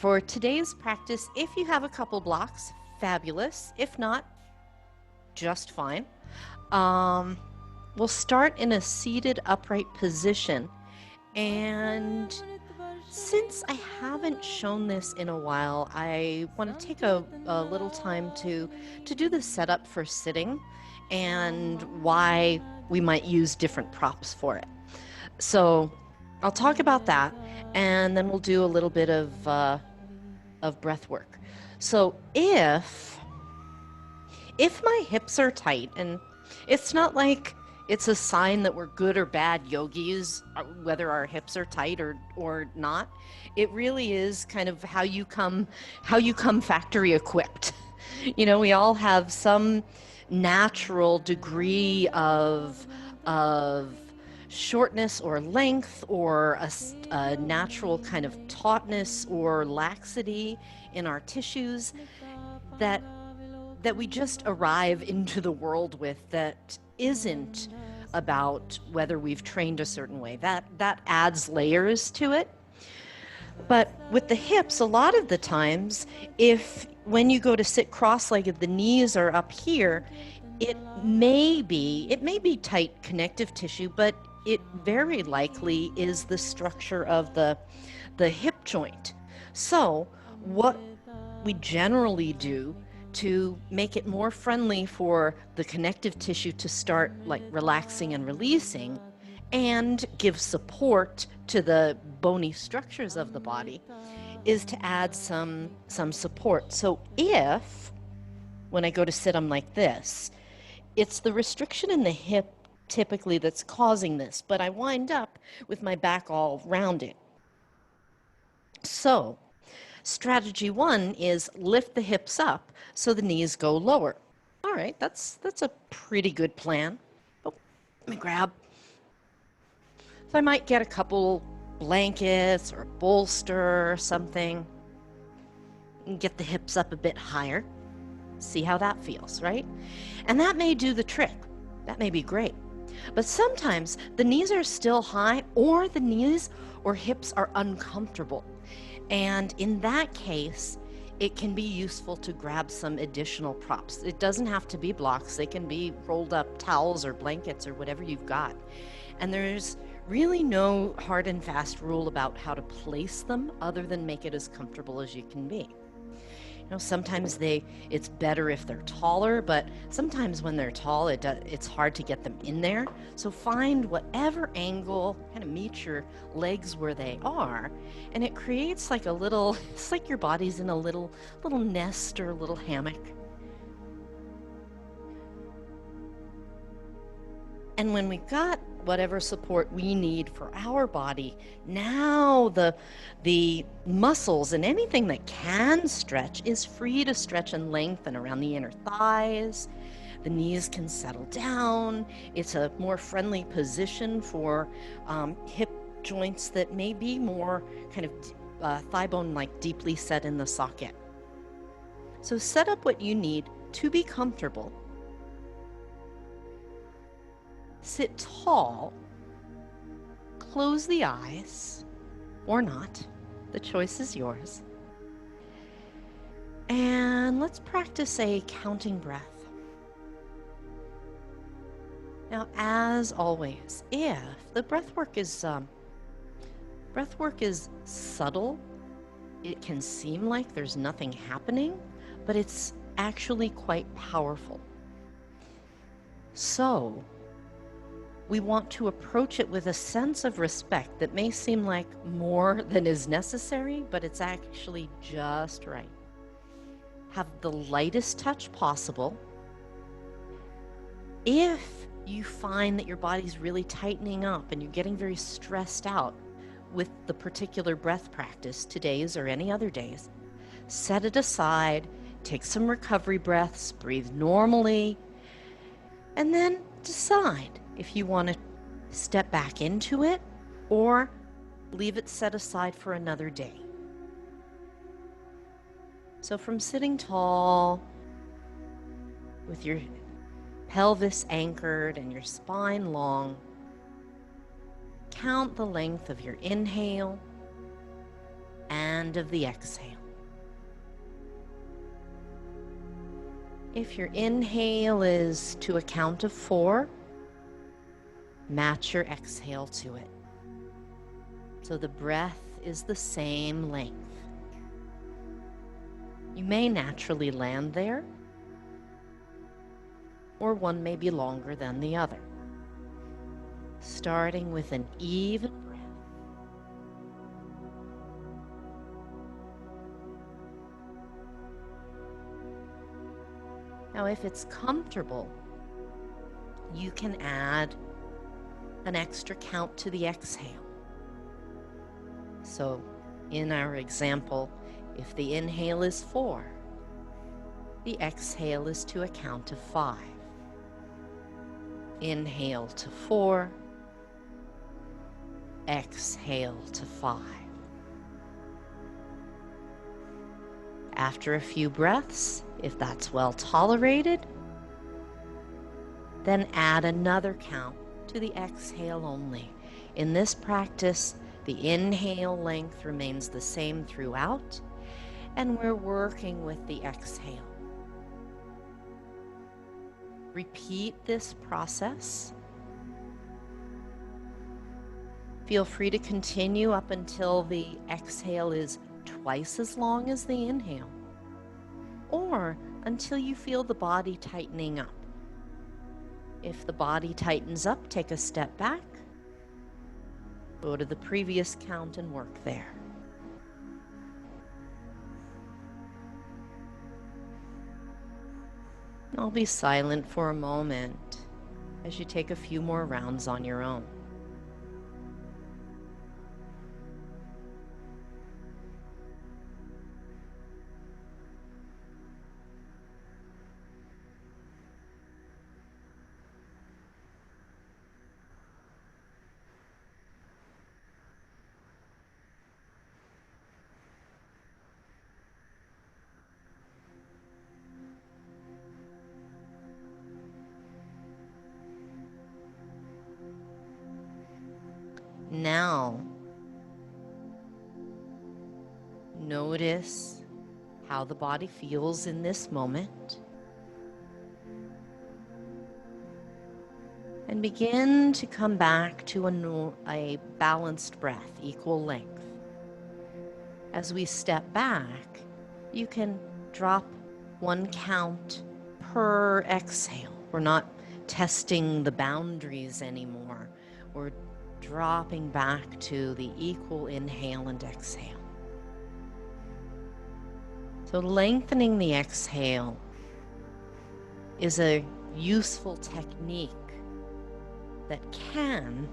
For today's practice, if you have a couple blocks, fabulous. If not, just fine. We'll start in a seated upright position. And since I haven't shown this in a while, I want to take a little time to do the setup for sitting and why we might use different props for it. So I'll talk about that, and then we'll do a little bit of breath work. So if my hips are tight, and it's not like it's a sign that we're good or bad yogis, whether our hips are tight or not. It really is kind of how you come factory equipped. You know, we all have some natural degree of shortness or length, or a natural kind of tautness or laxity in our tissues that we just arrive into the world with, that isn't about whether we've trained a certain way. That adds layers to it. But with the hips, a lot of the times, when you go to sit cross-legged, the knees are up here, it may be tight connective tissue, but it very likely is the structure of the hip joint. So what we generally do to make it more friendly for the connective tissue to start like relaxing and releasing, and give support to the bony structures of the body, is to add some support. So if, when I go to sit, I'm like this, it's the restriction in the hip typically that's causing this, but I wind up with my back all rounded. So strategy one is lift the hips up so the knees go lower. All right, that's a pretty good plan. Oh, let me grab. So I might get a couple blankets or a bolster or something and get the hips up a bit higher. See how that feels, right? And that may do the trick. That may be great. But sometimes the knees are still high, or the knees or hips are uncomfortable. And in that case, it can be useful to grab some additional props. It doesn't have to be blocks. They can be rolled up towels or blankets or whatever you've got. And there's really no hard and fast rule about how to place them, other than make it as comfortable as you can be. You know, sometimes it's better if they're taller, but sometimes when they're tall, it's hard to get them in there. So find whatever angle kind of meets your legs where they are, and it creates like a little, it's like your body's in a little nest or a little hammock. And when we've got whatever support we need for our body, now the muscles and anything that can stretch is free to stretch and lengthen around the inner thighs. The knees can settle down. It's a more friendly position for hip joints that may be more kind of thigh bone like deeply set in the socket. So set up what you need to be comfortable. Sit tall, close the eyes, or not. The choice is yours. And let's practice a counting breath. Now, as always, if the breath work is subtle, it can seem like there's nothing happening, but it's actually quite powerful. So we want to approach it with a sense of respect that may seem like more than is necessary, but it's actually just right. Have the lightest touch possible. If you find that your body's really tightening up and you're getting very stressed out with the particular breath practice, today's or any other days, set it aside, take some recovery breaths, breathe normally, and then decide if you want to step back into it or leave it set aside for another day. So from sitting tall with your pelvis anchored and your spine long, count the length of your inhale and end of the exhale. If your inhale is to a count of 4, match your exhale to it. So the breath is the same length. You may naturally land there, or one may be longer than the other. Starting with an even breath. Now, if it's comfortable, you can add an extra count to the exhale. So, in our example, if the inhale is 4, the exhale is to a count of 5. Inhale to 4, exhale to 5. After a few breaths, if that's well tolerated, then add another count to the exhale only. In this practice, the inhale length remains the same throughout, and we're working with the exhale. Repeat this process. Feel free to continue up until the exhale is twice as long as the inhale, or until you feel the body tightening up. If the body tightens up, take a step back, go to the previous count and work there. I'll be silent for a moment as you take a few more rounds on your own. Now, notice how the body feels in this moment, and begin to come back to a balanced breath, equal length. As we step back, you can drop one count per exhale. We're not testing the boundaries anymore. We're dropping back to the equal inhale and exhale. So lengthening the exhale is a useful technique that can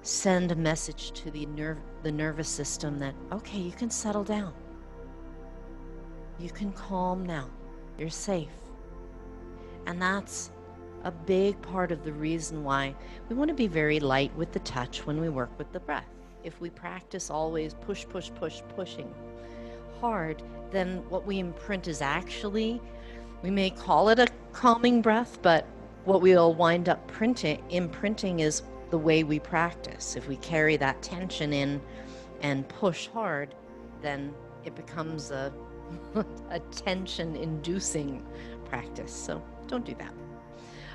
send a message to the nervous system that, okay, you can settle down. You can calm now. You're safe. And that's a big part of the reason why we want to be very light with the touch when we work with the breath. If we practice always pushing hard, then what we imprint is actually, we may call it a calming breath, but what we'll wind up imprinting is the way we practice. If we carry that tension in and push hard, then it becomes a tension-inducing practice. So don't do that.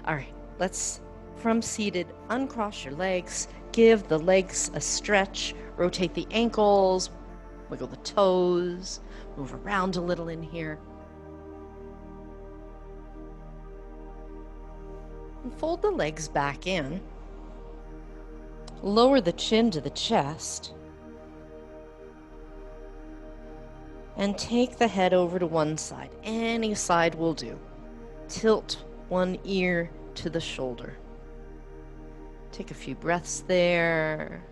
All right, let's, from seated, uncross your legs, give the legs a stretch, rotate the ankles, wiggle the toes, move around a little in here. And fold the legs back in. Lower the chin to the chest. And take the head over to one side. Any side will do. Tilt one ear to the shoulder. Take a few breaths there.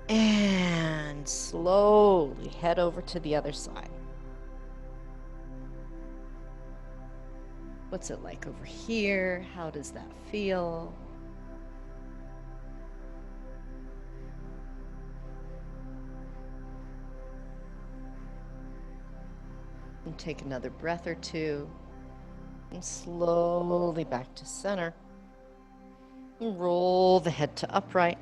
And slowly head over to the other side. What's it like over here? How does that feel? And take another breath or two. And slowly back to center. Roll the head to upright.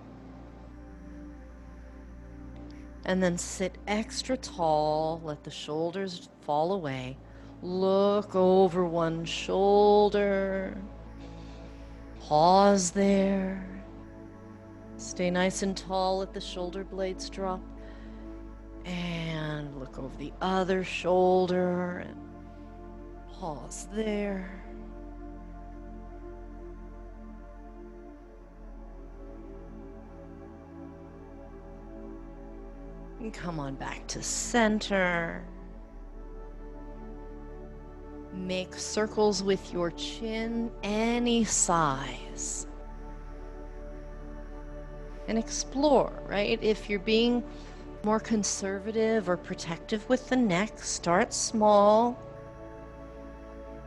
And then sit extra tall. Let the shoulders fall away. Look over one shoulder. Pause there. Stay nice and tall. Let the shoulder blades drop. And look over the other shoulder and pause there. And come on back to center. Make circles with your chin, any size. And explore, right? If you're being more conservative or protective with the neck, start small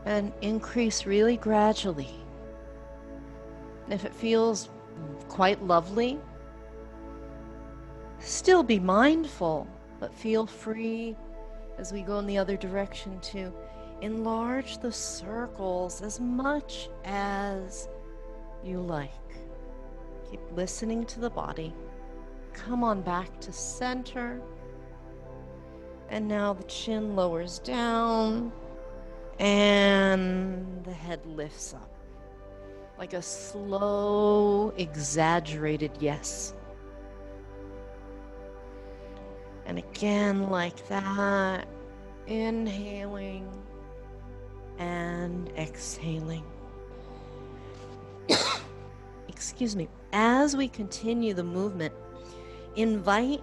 and increase really gradually. If it feels quite lovely, still be mindful, but feel free as we go in the other direction to enlarge the circles as much as you like. Keep listening to the body. Come on back to center. And now the chin lowers down and the head lifts up. Like a slow, exaggerated yes. And again, like that, inhaling and exhaling. Excuse me. As we continue the movement, invite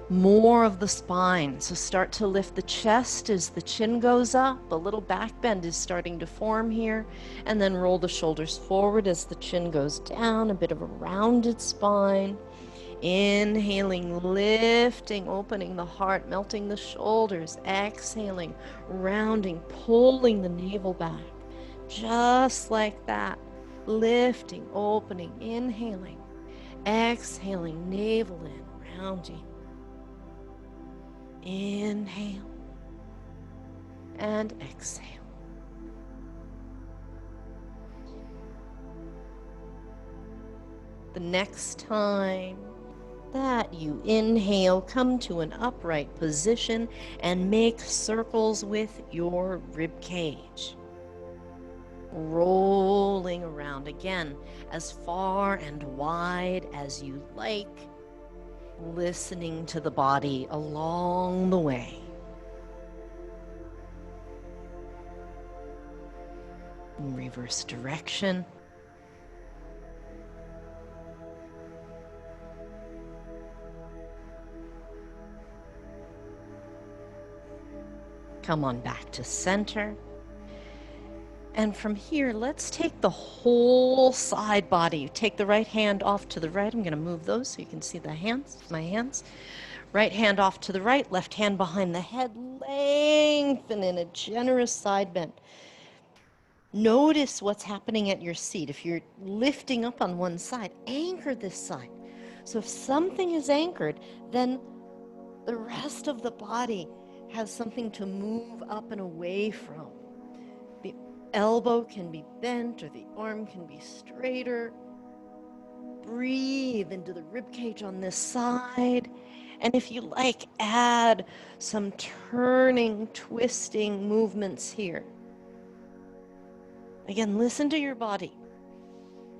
more of the spine. So start to lift the chest as the chin goes up. A little back bend is starting to form here. And then roll the shoulders forward as the chin goes down. A bit of a rounded spine. Inhaling, lifting, opening the heart, melting the shoulders. Exhaling, rounding, pulling the navel back. Just like that. Lifting, opening, inhaling. Exhaling, navel in, rounding. Inhale and exhale. The next time that you inhale, come to an upright position and make circles with your rib cage. Rolling around again as far and wide as you like, listening to the body along the way. In reverse direction. Come on back to center. And from here, let's take the whole side body. Take the right hand off to the right. I'm going to move those so you can see the hands, my hands. Right hand off to the right, left hand behind the head. Lengthen in a generous side bend. Notice what's happening at your seat. If you're lifting up on one side, anchor this side. So if something is anchored, then the rest of the body has something to move up and away from. The elbow can be bent or the arm can be straighter. Breathe into the rib cage on this side. And if you like, add some turning, twisting movements here. Again, listen to your body.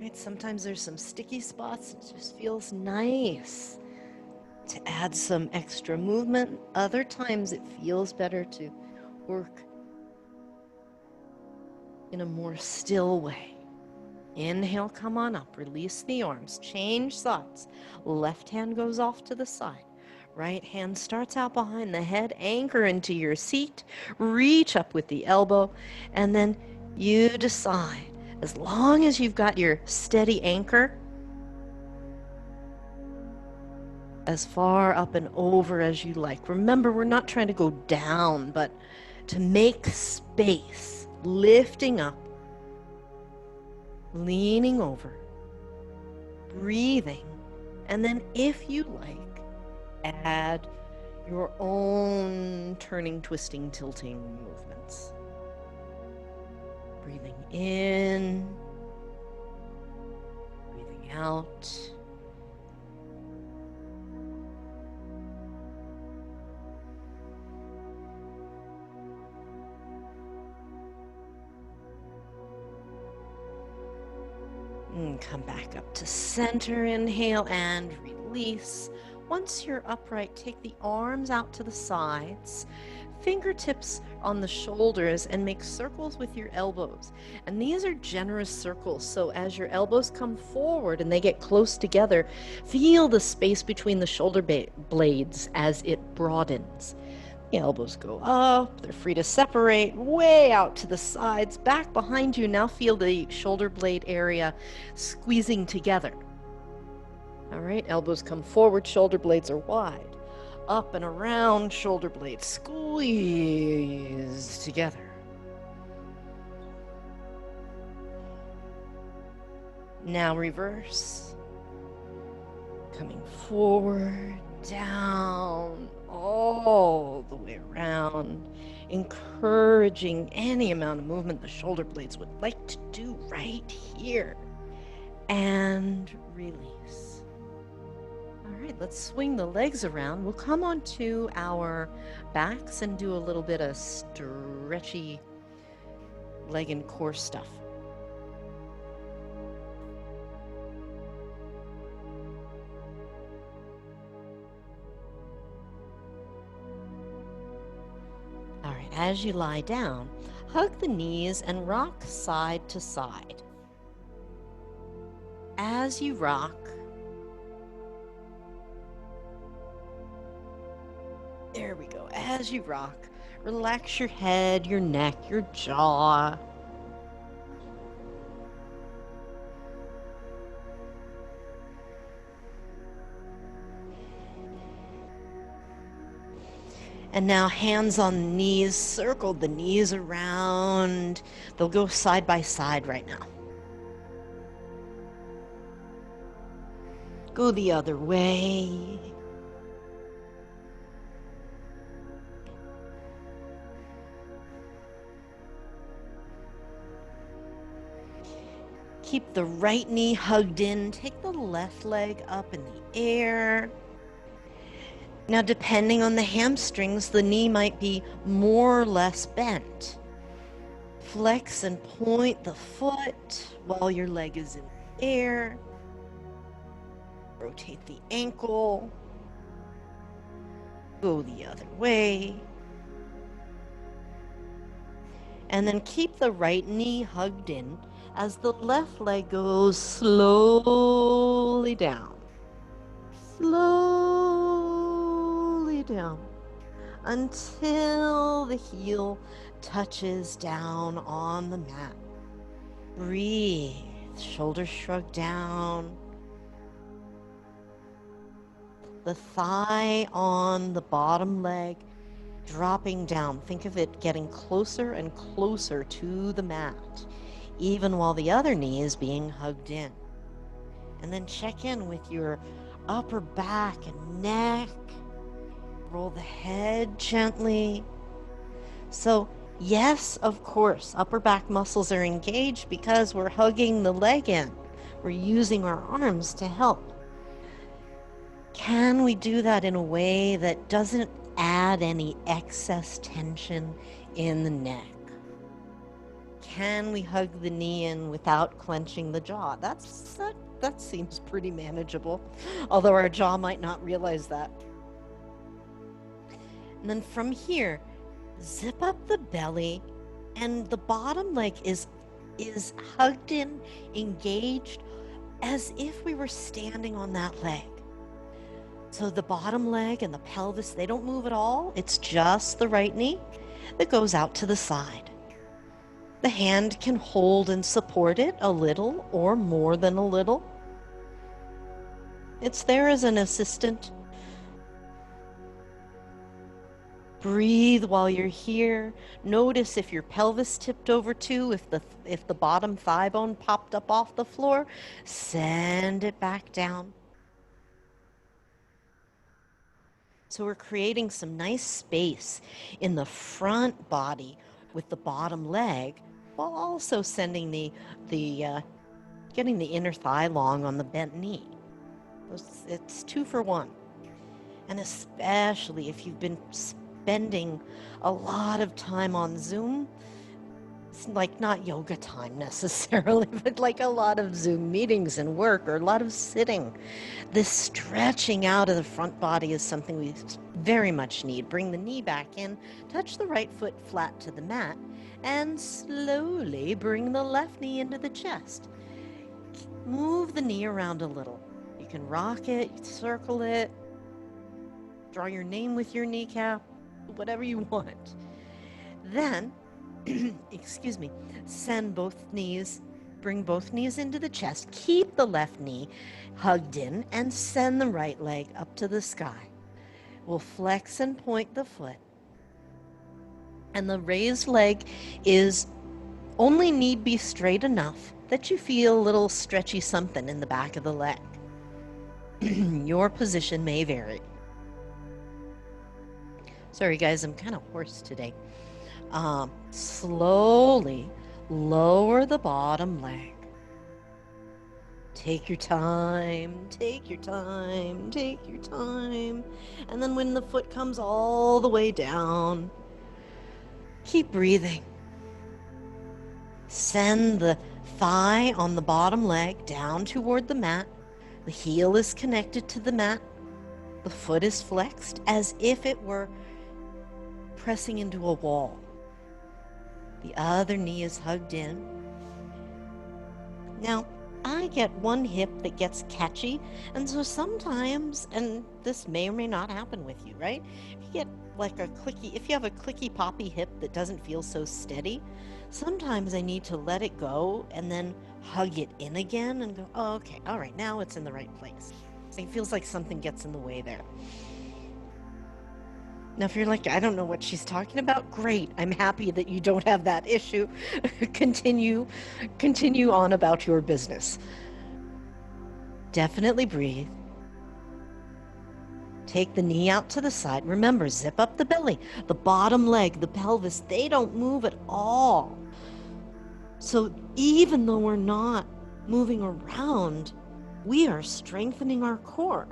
Right? Sometimes there's some sticky spots. It just feels nice to add some extra movement. Other times it feels better to work in a more still way. Inhale, come on up, release the arms, change sides. Left hand goes off to the side. Right hand starts out behind the head, anchor into your seat, reach up with the elbow, and then you decide, as long as you've got your steady anchor, as far up and over as you like. Remember, we're not trying to go down, but to make space, lifting up, leaning over, breathing, and then if you like, add your own turning, twisting, tilting movements. Breathing in, breathing out. And come back up to center, inhale and release. Once you're upright, take the arms out to the sides, fingertips on the shoulders, and make circles with your elbows. And these are generous circles, so as your elbows come forward and they get close together, feel the space between the shoulder blades as it broadens. The elbows go up, they're free to separate way out to the sides. Back behind you, now feel the shoulder blade area squeezing together. All right, elbows come forward, shoulder blades are wide. Up and around, shoulder blades squeeze together. Now reverse. Coming forward, down, all the way around, encouraging any amount of movement the shoulder blades would like to do right here. And release. All right, let's swing the legs around. We'll come onto our backs and do a little bit of stretchy leg and core stuff. All right, as you lie down, hug the knees and rock side to side. As you rock, there we go. As you rock, relax your head, your neck, your jaw. And now hands on the knees, circle the knees around. They'll go side by side right now. Go the other way. Keep the right knee hugged in. Take the left leg up in the air. Now, depending on the hamstrings, the knee might be more or less bent. Flex and point the foot while your leg is in the air. Rotate the ankle. Go the other way. And then keep the right knee hugged in as the left leg goes slowly down. Slowly down until the heel touches down on the mat. Breathe, shoulders shrug down. The thigh on the bottom leg dropping down. Think of it getting closer and closer to the mat, even while the other knee is being hugged in. And then check in with your upper back and neck. Roll the head gently. So yes, of course, upper back muscles are engaged because we're hugging the leg in. We're using our arms to help. Can we do that in a way that doesn't add any excess tension in the neck? Can we hug the knee in without clenching the jaw? That seems pretty manageable, although our jaw might not realize that. And then from here, zip up the belly, and the bottom leg is hugged in, engaged, as if we were standing on that leg. So the bottom leg and the pelvis, they don't move at all. It's just the right knee that goes out to the side. The hand can hold and support it a little or more than a little. It's there as an assistant. Breathe while you're here. Notice if your pelvis tipped over too, if the bottom thigh bone popped up off the floor, send it back down. So we're creating some nice space in the front body with the bottom leg, while also sending the getting the inner thigh long on the bent knee. It's 2 for 1. And especially if you've been spending a lot of time on Zoom, it's like not yoga time necessarily, but like a lot of Zoom meetings and work or a lot of sitting. This stretching out of the front body is something we very much need. Bring the knee back in, touch the right foot flat to the mat, and slowly bring the left knee into the chest. Move the knee around a little. You can rock it, circle it, draw your name with your kneecap, whatever you want. Then, excuse me, bring both knees into the chest, keep the left knee hugged in, and send the right leg up to the sky. We'll flex and point the foot. And the raised leg only need be straight enough that you feel a little stretchy something in the back of the leg. Your position may vary. Sorry guys, I'm kind of hoarse today. Slowly lower the bottom leg. Take your time, take your time, take your time. And then when the foot comes all the way down, keep breathing. Send the thigh on the bottom leg down toward the mat. The heel is connected to the mat. The foot is flexed as if it were pressing into a wall. The other knee is hugged in. Now, I get one hip that gets catchy, and so sometimes, and this may or may not happen with you, right? If you get like if you have a clicky poppy hip that doesn't feel so steady, sometimes I need to let it go and then hug it in again and go, oh, okay, all right, now it's in the right place. So it feels like something gets in the way there. Now, if you're like, I don't know what she's talking about, great. I'm happy that you don't have that issue. Continue on about your business. Definitely breathe. Take the knee out to the side. Remember, zip up the belly. The bottom leg, the pelvis, they don't move at all. So even though we're not moving around, we are strengthening our core.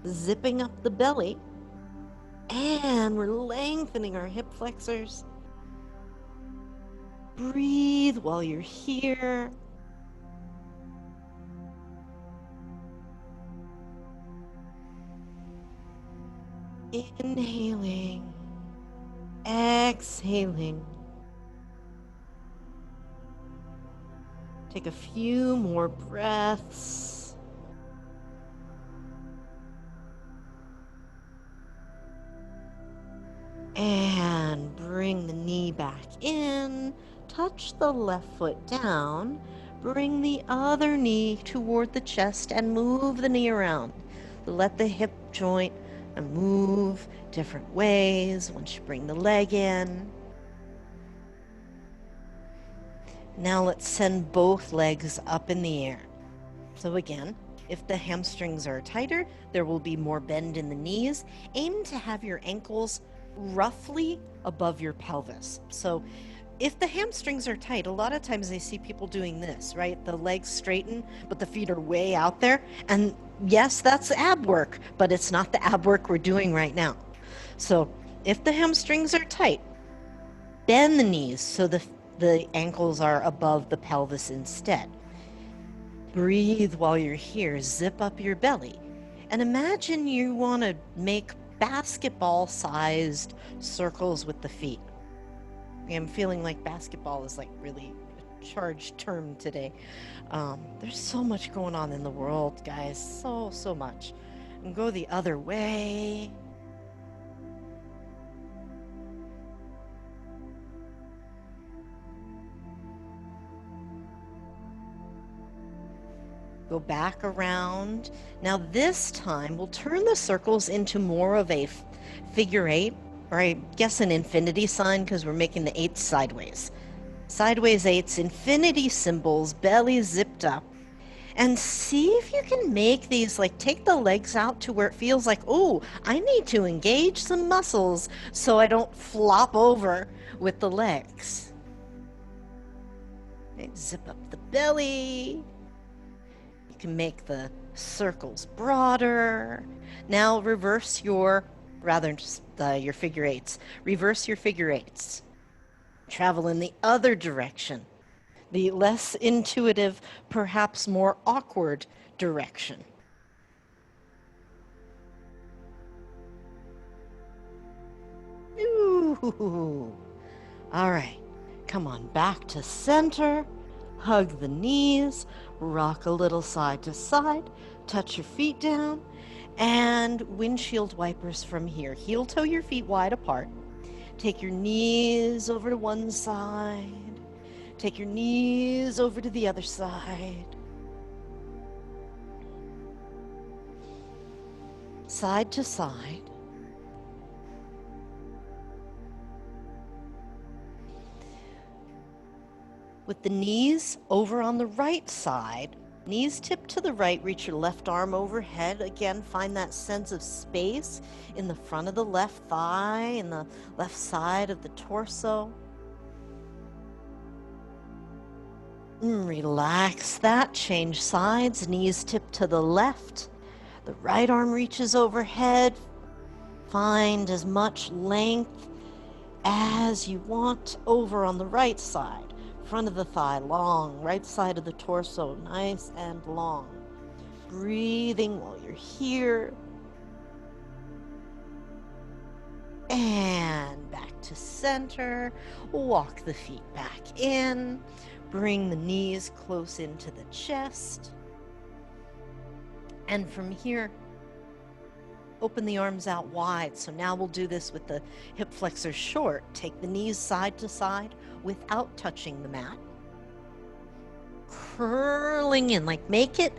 Zipping up the belly. And we're lengthening our hip flexors. Breathe while you're here. Inhaling, exhaling. Take a few more breaths. And bring the knee back in, touch the left foot down, bring the other knee toward the chest and move the knee around. Let the hip joint and move different ways once you bring the leg in. Now let's send both legs up in the air. So again, if the hamstrings are tighter, there will be more bend in the knees. Aim to have your ankles roughly above your pelvis. So if the hamstrings are tight, a lot of times I see people doing this, right? The legs straighten, but the feet are way out there. And yes, that's ab work, but it's not the ab work we're doing right now. So if the hamstrings are tight, bend the knees so the ankles are above the pelvis instead. Breathe while you're here, zip up your belly. And imagine you want to make basketball-sized circles with the feet. I'm feeling like basketball is like really a charged term today. There's so much going on in the world, guys, so much. And go the other way. Go back around. Now this time we'll turn the circles into more of a figure 8, or I guess an infinity sign because we're making the 8 sideways. Sideways 8s, infinity symbols, belly zipped up. And see if you can make these, like take the legs out to where it feels like, oh, I need to engage some muscles so I don't flop over with the legs. Okay, zip up the belly. You can make the circles broader. Now reverse your, rather just your figure eights. Reverse your figure eights. Travel in the other direction, the less intuitive, perhaps more awkward direction. Ooh. All right, come on back to center. Hug the knees, rock a little side to side, touch your feet down, and windshield wipers from here. Heel toe your feet wide apart. Take your knees over to one side. Take your knees over to the other side. Side to side. With the knees over on the right side, knees tip to the right, reach your left arm overhead. Again, find that sense of space in the front of the left thigh, in the left side of the torso. Relax that, change sides, knees tip to the left. The right arm reaches overhead. Find as much length as you want over on the right side. Front of the thigh, long. Right side of the torso, nice and long. Breathing while you're here. And back to center. Walk the feet back in. Bring the knees close into the chest. And from here, open the arms out wide. So now we'll do this with the hip flexors short. Take the knees side to side without touching the mat. Curling in, like make it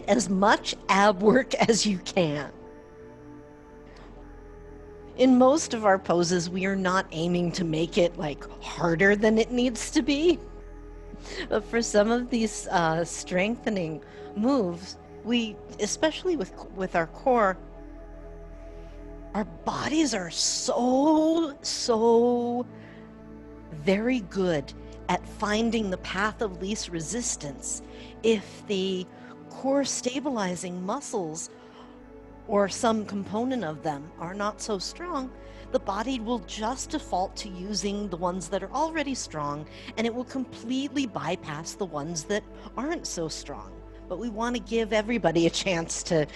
as much ab work as you can. In most of our poses, we are not aiming to make it like harder than it needs to be. But for some of these strengthening moves, we, especially with our core, our bodies are so very good at finding the path of least resistance. If the core stabilizing muscles or some component of them are not so strong, the body will just default to using the ones that are already strong, and it will completely bypass the ones that aren't so strong. But we want to give everybody a chance to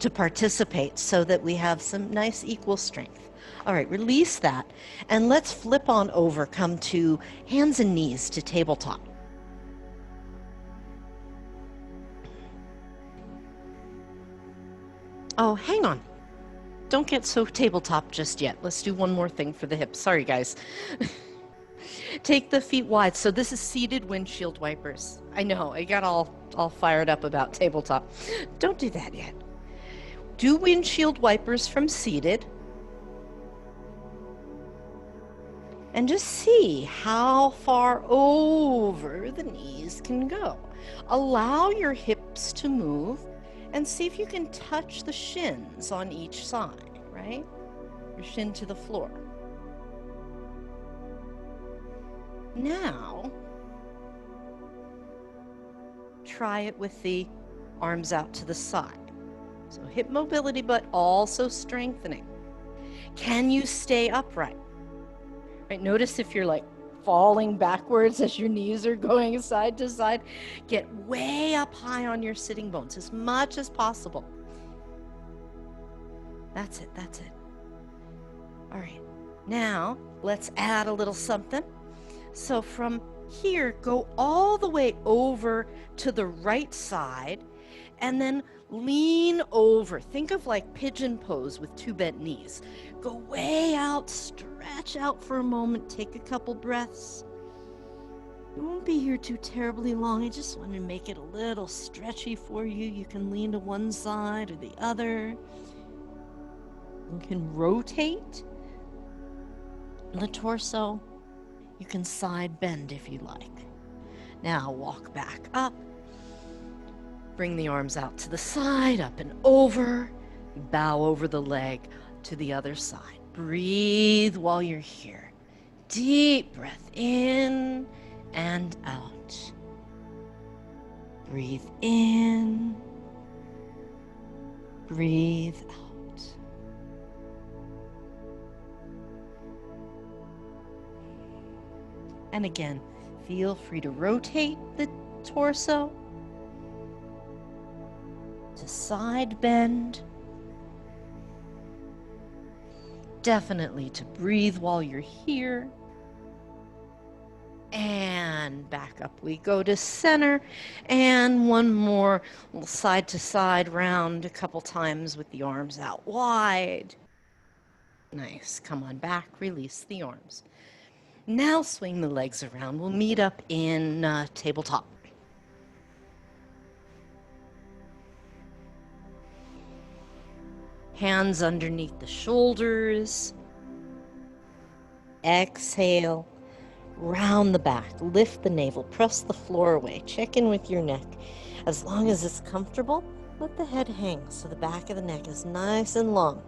participate so that we have some nice equal strength. All right, release that, and let's flip on over, come to hands and knees to tabletop. Oh, hang on. Don't get so tabletop just yet. Let's do one more thing for the hips. Sorry, guys. Take the feet wide. So this is seated windshield wipers. I know, I got all fired up about tabletop. Don't do that yet. Do windshield wipers from seated. And just see how far over the knees can go. Allow your hips to move and see if you can touch the shins on each side, right? Your shin to the floor. Now, try it with the arms out to the side. So hip mobility, but also strengthening. Can you stay upright? Right, notice if you're like falling backwards as your knees are going side to side. Get way up high on your sitting bones as much as possible. That's it, that's it. All right, now let's add a little something. So from here, go all the way over to the right side and then lean over. Think of like pigeon pose with two bent knees. Go way out, stretch out for a moment, take a couple breaths. You won't be here too terribly long. I just want to make it a little stretchy for you. You can lean to one side or the other. You can rotate the torso. You can side bend if you like. Now walk back up. Bring the arms out to the side, up and over. Bow over the leg to the other side. Breathe while you're here. Deep breath in and out. Breathe in, breathe out. And again, feel free to rotate the torso, to side bend. Definitely to breathe while you're here. And back up we go to center, and one more little side to side round a couple times with the arms out wide. Nice. Come on back, release the arms. Now swing the legs around. We'll meet up in tabletop. Hands underneath the shoulders. Exhale. Round the back, lift the navel, press the floor away, check in with your neck. As long as it's comfortable, let the head hang so the back of the neck is nice and long.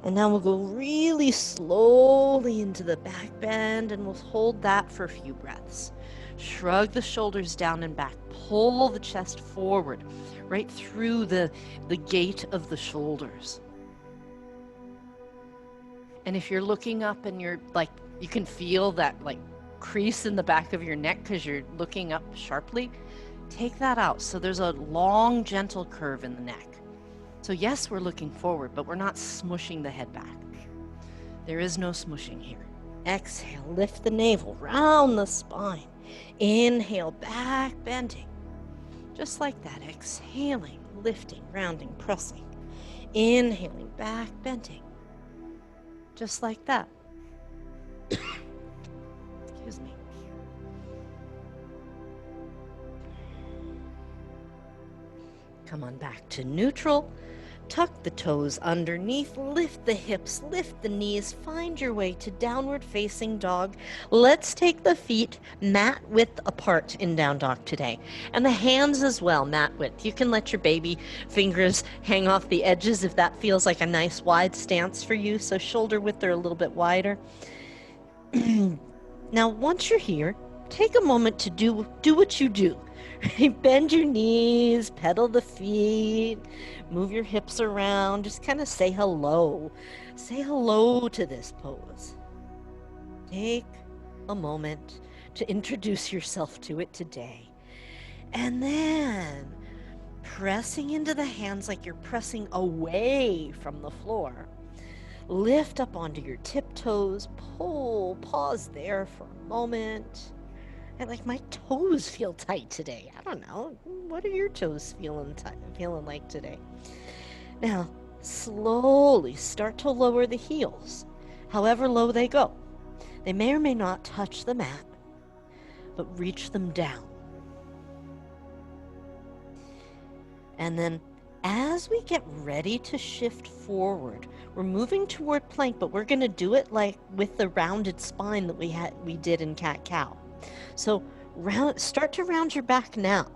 And now we'll go really slowly into the back bend, and we'll hold that for a few breaths. Shrug the shoulders down and back, pull the chest forward, right through the gate of the shoulders. And if you're looking up and you're like, you can feel that like crease in the back of your neck because you're looking up sharply, take that out. So there's a long, gentle curve in the neck. So yes, we're looking forward, but we're not smushing the head back. There is no smushing here. Exhale, lift the navel, round the spine. Inhale, back bending. Just like that, exhaling, lifting, rounding, pressing. Inhaling, back bending. Just like that. Excuse me. Come on back to neutral. Tuck the toes underneath, lift the hips, lift the knees, find your way to downward facing dog. Let's take the feet mat width apart in down dog today. And the hands as well, mat width. You can let your baby fingers hang off the edges if that feels like a nice wide stance for you. So shoulder width are a little bit wider. Now, once you're here, take a moment to do what you do. Bend your knees, pedal the feet, move your hips around, just kind of say hello. Say hello to this pose. Take a moment to introduce yourself to it today. And then pressing into the hands like you're pressing away from the floor. Lift up onto your tiptoes, pull, pause there for a moment. And like my toes feel tight today. I don't know. What are your toes feeling like today? Now, slowly start to lower the heels, however low they go. They may or may not touch the mat, but reach them down. And then as we get ready to shift forward, we're moving toward plank, but we're going to do it like with the rounded spine that we did in cat-cow. So start to round your back now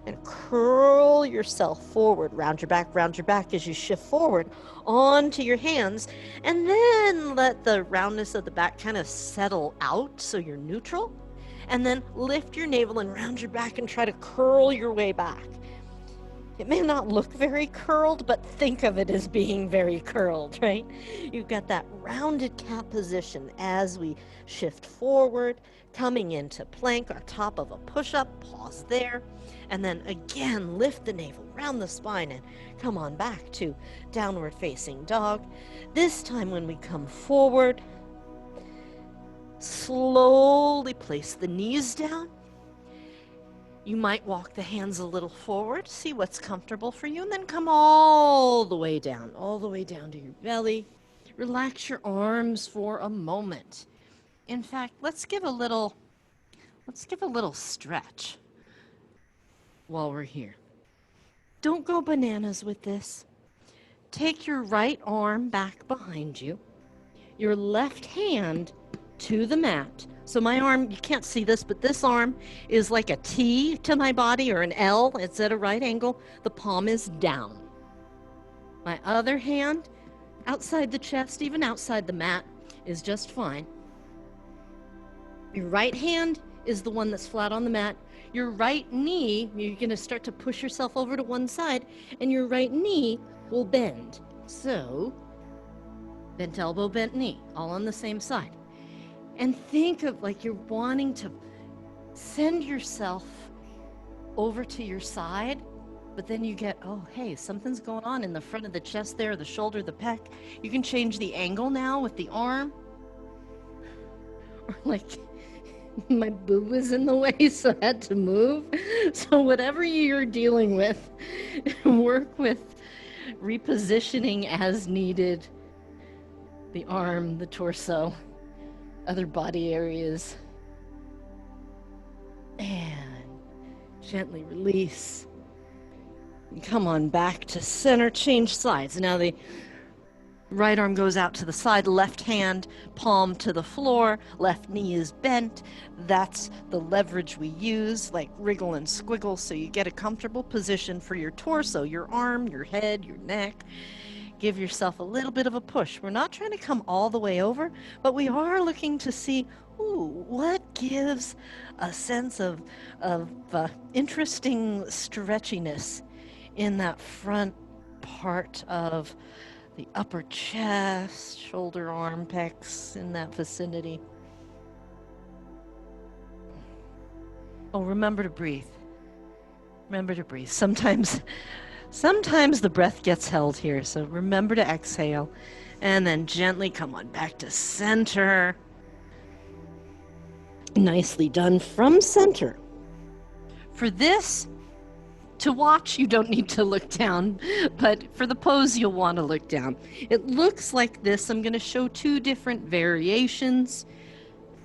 and curl yourself forward. Round your back as you shift forward onto your hands, and then let the roundness of the back kind of settle out so you're neutral. And then lift your navel and round your back and try to curl your way back. It may not look very curled, but think of it as being very curled, right? You've got that rounded cat position as we shift forward, coming into plank, our top of a push-up, pause there, and then again lift the navel, round the spine, and come on back to downward facing dog. This time when we come forward, slowly place the knees down. You might walk the hands a little forward, see what's comfortable for you, and then come all the way down to your belly. Relax your arms for a moment. In fact, let's give a little stretch while we're here. Don't go bananas with this. Take your right arm back behind you, your left hand to the mat. So my arm, you can't see this, but this arm is like a T to my body, or an L. It's at a right angle. The palm is down. My other hand, outside the chest, even outside the mat, is just fine. Your right hand is the one that's flat on the mat. Your right knee, you're going to start to push yourself over to one side, and your right knee will bend. So, bent elbow, bent knee, all on the same side. And think of like you're wanting to send yourself over to your side, but then you get, oh, hey, something's going on in the front of the chest there, the shoulder, the pec. You can change the angle now with the arm. Or like, my boob was in the way, so I had to move. So whatever you're dealing with, work with repositioning as needed. The arm, the torso, other body areas. And gently release. And come on back to center, change sides. Now the right arm goes out to the side, left hand, palm to the floor, left knee is bent. That's the leverage we use, like wriggle and squiggle, so you get a comfortable position for your torso, your arm, your head, your neck. Give yourself a little bit of a push. We're not trying to come all the way over, but we are looking to see, ooh, what gives a sense of interesting stretchiness in that front part of the upper chest, shoulder, arm, pecs, in that vicinity. Oh, remember to breathe. Remember to breathe. Sometimes the breath gets held here, so remember to exhale. And then gently come on back to center. Nicely done from center. For this to watch, you don't need to look down, but for the pose, you'll want to look down. It looks like this. I'm going to show two different variations.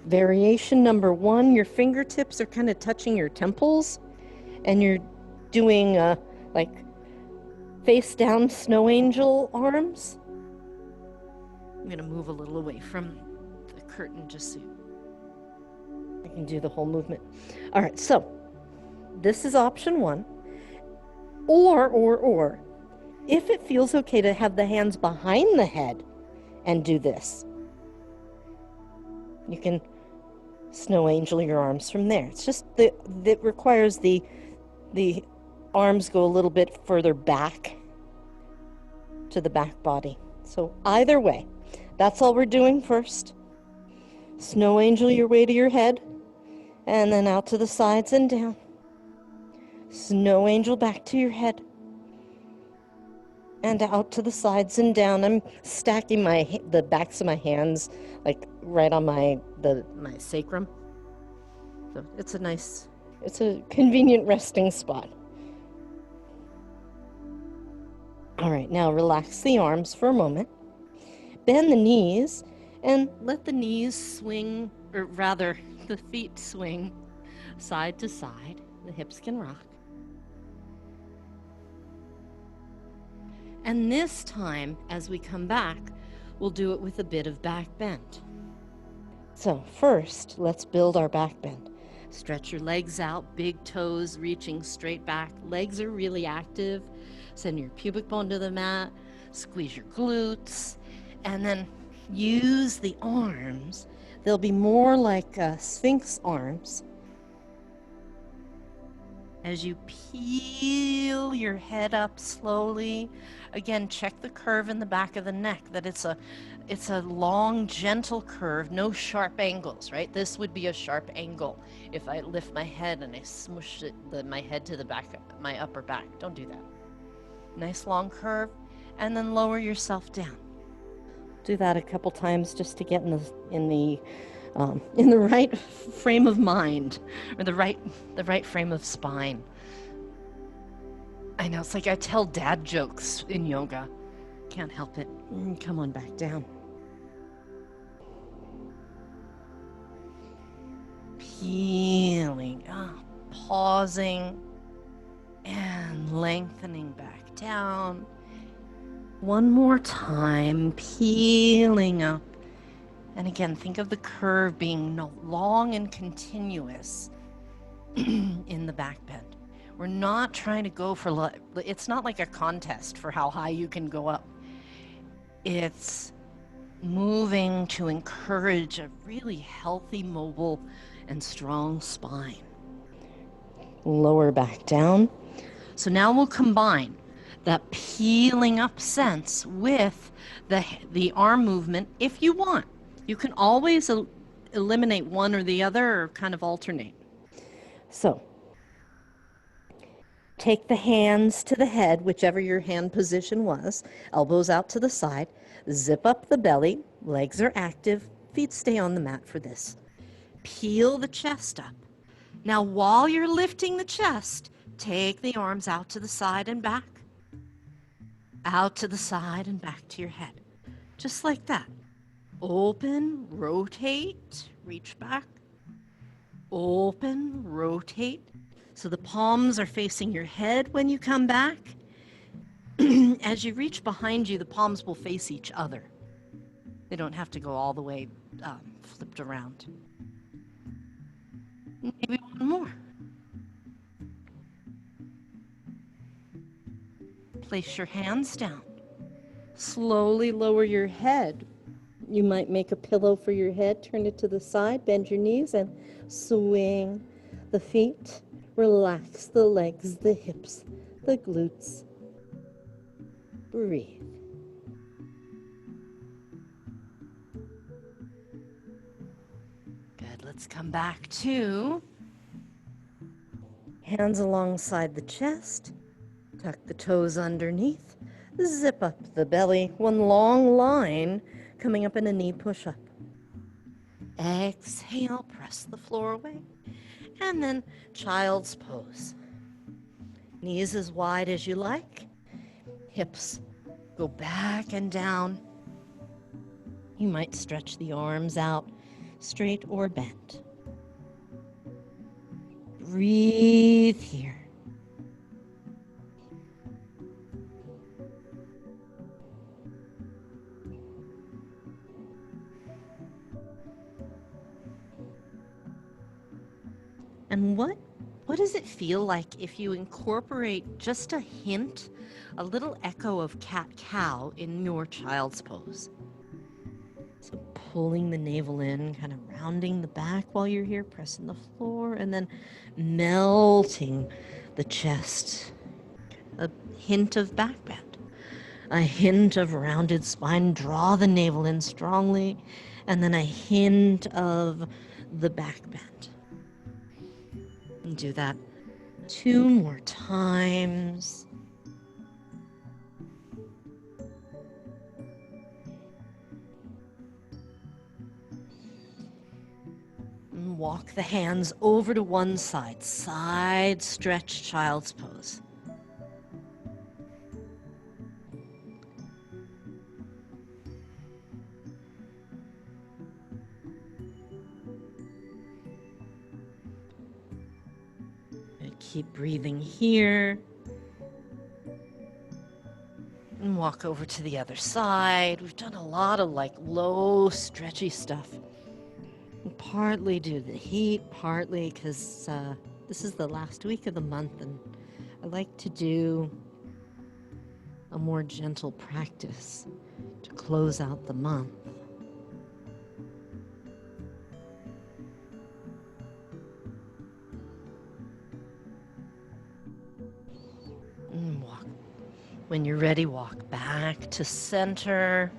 Variation number one, your fingertips are kind of touching your temples, and you're doing like face down snow angel arms. I'm going to move a little away from the curtain just so I can do the whole movement. All right, so this is option one. Or, if it feels okay to have the hands behind the head and do this, you can snow angel your arms from there. It's just that it requires the arms go a little bit further back to the back body. So either way, that's all we're doing first. Snow angel your way to your head, and then out to the sides and down. Snow angel back to your head, and out to the sides and down. I'm stacking the backs of my hands like right on my sacrum. So it's a convenient resting spot. All right, now relax the arms for a moment. Bend the knees and let the knees swing, or rather the feet swing side to side. The hips can rock. And this time, as we come back, we'll do it with a bit of back bend. So first, let's build our back bend. Stretch your legs out, big toes reaching straight back. Legs are really active. Send your pubic bone to the mat, squeeze your glutes, and then use the arms. They'll be more like sphinx arms. As you peel your head up slowly, again, check the curve in the back of the neck, that it's a long, gentle curve, no sharp angles, right? This would be a sharp angle if I lift my head and I smush my head to the back, my upper back. Don't do that. Nice long curve, and then lower yourself down. Do that a couple times just to get in the right frame of mind, or the right frame of spine. I know, it's like I tell dad jokes in yoga. Can't help it. Come on back down. Peeling up, pausing, and lengthening back down. One more time, peeling up. And again, think of the curve being long and continuous in the back bend. We're not trying to go for, it's not like a contest for how high you can go up. It's moving to encourage a really healthy, mobile, and strong spine. Lower back down. So now we'll combine that peeling up sense with the arm movement if you want. You can always eliminate one or the other or kind of alternate. So take the hands to the head, whichever your hand position was, elbows out to the side, zip up the belly, legs are active, feet stay on the mat for this. Peel the chest up. Now while you're lifting the chest, take the arms out to the side and back, out to the side and back to your head. Just like that. Open, rotate, reach back. Open, rotate. So the palms are facing your head when you come back. As you reach behind you, the palms will face each other. They don't have to go all the way flipped around. Maybe one more. Place your hands down. Slowly lower your head. You might make a pillow for your head, turn it to the side, bend your knees, and swing the feet. Relax the legs, the hips, the glutes. Breathe. Good. Let's come back to hands alongside the chest. Tuck the toes underneath. Zip up the belly. One long line coming up in a knee push-up. Exhale, press the floor away. And then child's pose. Knees as wide as you like. Hips go back and down. You might stretch the arms out, straight or bent. Breathe here. And what does it feel like if you incorporate just a hint, a little echo of cat-cow in your child's pose? So pulling the navel in, kind of rounding the back while you're here, pressing the floor, and then melting the chest. A hint of back bend, a hint of rounded spine. Draw the navel in strongly, and then a hint of the back bend. And do that 2 more times. And walk the hands over to one side. Side stretch, child's pose. Keep breathing here. And walk over to the other side. We've done a lot of low stretchy stuff. And partly due to the heat, partly because this is the last week of the month and I like to do a more gentle practice to close out the month. When you're ready, walk back to center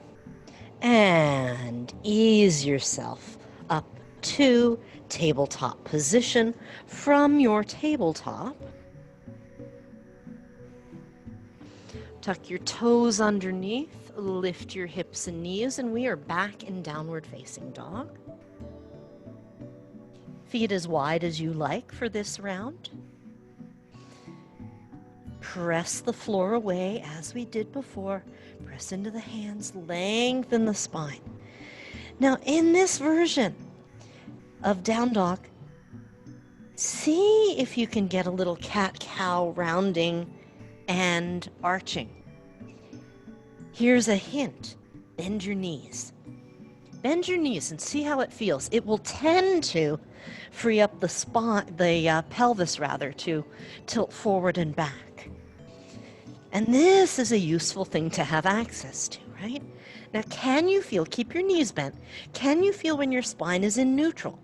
and ease yourself up to tabletop position. From your tabletop, tuck your toes underneath, lift your hips and knees, and we are back in downward facing dog. Feet as wide as you like for this round. Press the floor away as we did before. Press into the hands, lengthen the spine. Now in this version of down dog, see if you can get a little cat-cow rounding and arching. Here's a hint. Bend your knees. Bend your knees and see how it feels. It will tend to free up the spine, the pelvis rather, to tilt forward and back. And this is a useful thing to have access to, right? Now, can you feel, keep your knees bent, can you feel when your spine is in neutral?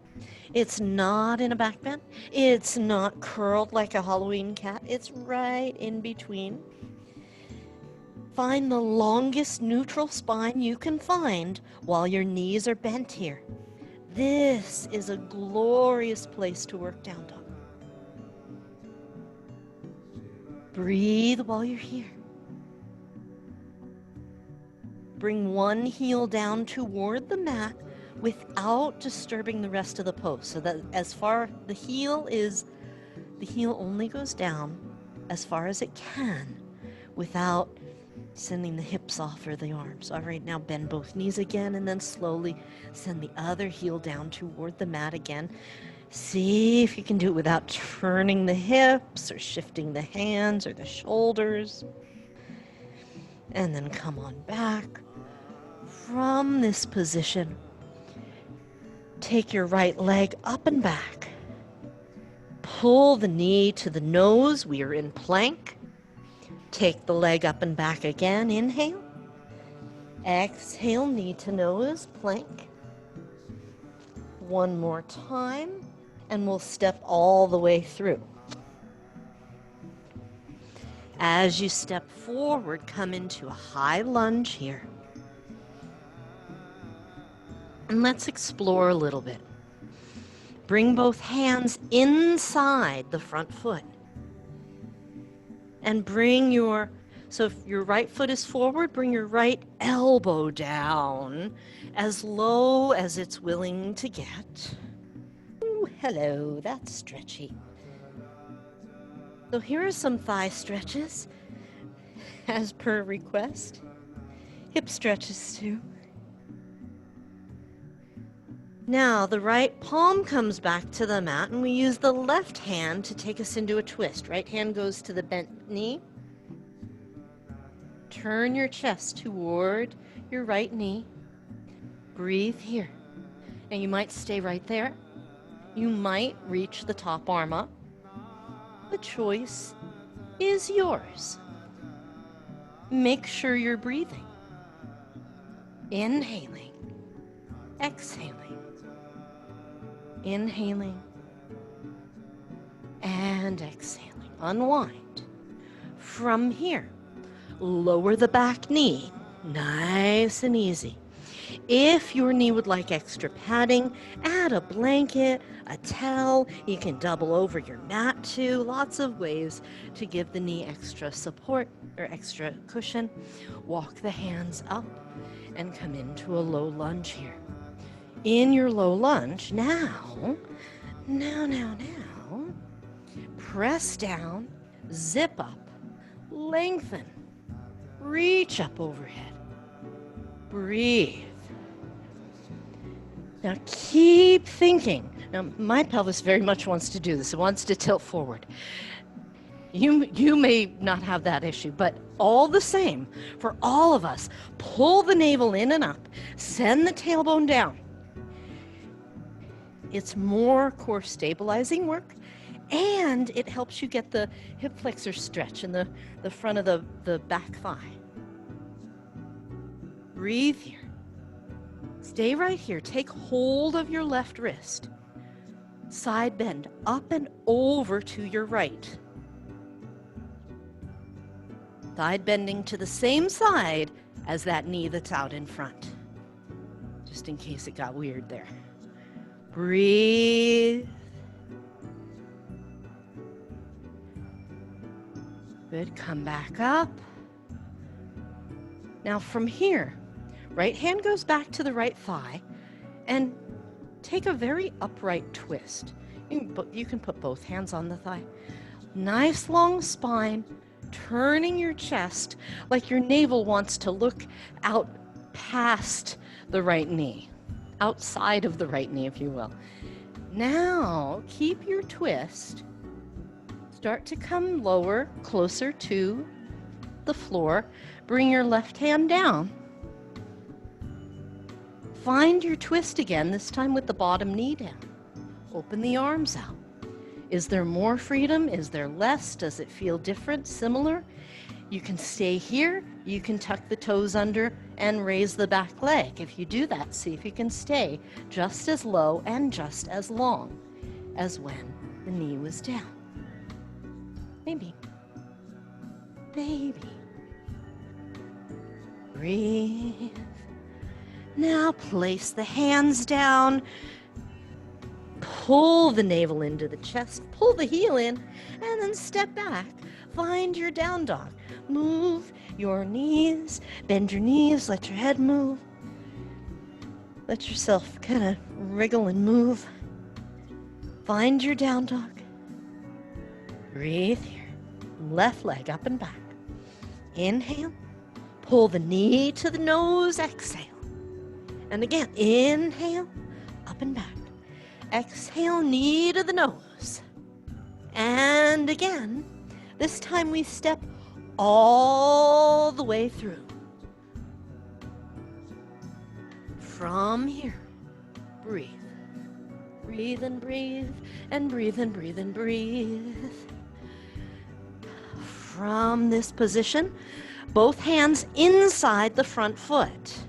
It's not in a back bend. It's not curled like a Halloween cat. It's right in between. Find the longest neutral spine you can find while your knees are bent here. This is a glorious place to work down dog. Breathe while you're here. Bring one heel down toward the mat without disturbing the rest of the pose. So that as far the heel only goes down as far as it can without sending the hips off or the arms. All right, now bend both knees again and then slowly send the other heel down toward the mat again. See if you can do it without turning the hips or shifting the hands or the shoulders. And then come on back. From this position, take your right leg up and back. Pull the knee to the nose. We are in plank. Take the leg up and back again. Inhale. Exhale, knee to nose, plank. One more time, and we'll step all the way through. As you step forward, come into a high lunge here. And let's explore a little bit. Bring both hands inside the front foot. And so if your right foot is forward, bring your right elbow down as low as it's willing to get. Ooh, hello, that's stretchy. So here are some thigh stretches, as per request. Hip stretches too. Now the right palm comes back to the mat and we use the left hand to take us into a twist. Right hand goes to the bent knee. Turn your chest toward your right knee. Breathe here. And you might stay right there. You might reach the top arm up. The choice is yours. Make sure you're breathing. Inhaling. Exhaling. Inhaling and exhaling. Unwind. From here, lower the back knee. Nice and easy. If your knee would like extra padding, add a blanket, a towel. You can double over your mat too. Lots of ways to give the knee extra support or extra cushion. Walk the hands up and come into a low lunge here. In your low lunge, now, press down, zip up, lengthen, reach up overhead, breathe. Now keep thinking. Now my pelvis very much wants to do this. It wants to tilt forward. You may not have that issue, but all the same, for all of us, pull the navel in and up, send the tailbone down. It's more core stabilizing work, and it helps you get the hip flexor stretch in the front of the back thigh. Breathe here. Stay right here. Take hold of your left wrist. Side bend up and over to your right. Side bending to the same side as that knee that's out in front, just in case it got weird there. Breathe. Good, come back up. Now from here, right hand goes back to the right thigh and take a very upright twist. You can put both hands on the thigh. Nice long spine, turning your chest like your navel wants to look out past the right knee. Outside of the right knee, if you will. Now, keep your twist. Start to come lower, closer to the floor. Bring your left hand down. Find your twist again, this time with the bottom knee down. Open the arms out. Is there more freedom? Is there less? Does it feel different? Similar? You can stay here, you can tuck the toes under and raise the back leg. If you do that, see if you can stay just as low and just as long as when the knee was down. Maybe. Breathe. Now place the hands down. Pull the navel into the chest, pull the heel in, and then step back. Find your down dog. Move your knees, bend your knees, let your head move. Let yourself kind of wriggle and move. Find your down dog. Breathe here. Left leg up and back. Inhale. Pull the knee to the nose. Exhale. And again, inhale, up and back. Exhale, knee to the nose. And again, this time we step all the way through. From here, breathe. Breathe and breathe, and breathe and breathe and breathe. From this position, both hands inside the front foot.